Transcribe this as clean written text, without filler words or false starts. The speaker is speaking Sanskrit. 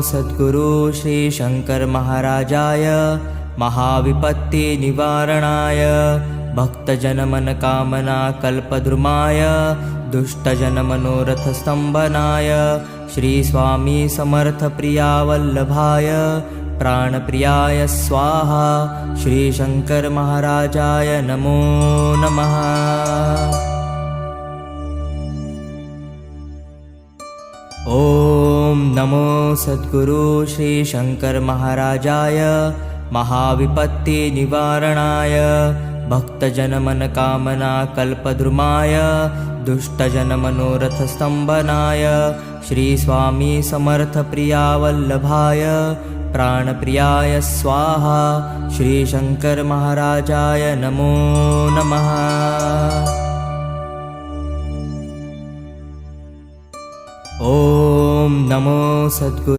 सद्गुरु श्री शंकर महाराजाय महाविपत्ति निवारणाय भक्तजन मन कामना कल्पद्रुमाय दुष्टजन मनोरथ स्तंभनाय श्री स्वामी समर्थ प्रिया वल्लभाय प्राणप्रियाय स्वाहा श्री शंकर महाराजाय नमो नमः। ओम नमो सद्गुरु श्री शंकर महाराजाय महाविपत्ति निवारणाय भक्तजन मन कामना कल्पद्रुमाय दुष्टजन मनोरथ स्तंभनाय श्री स्वामी समर्थ प्रिया वल्लभाय प्राणप्रियाय स्वाहा श्री शंकर महाराजाय नमो नमः। ओम नमो सद्गुरु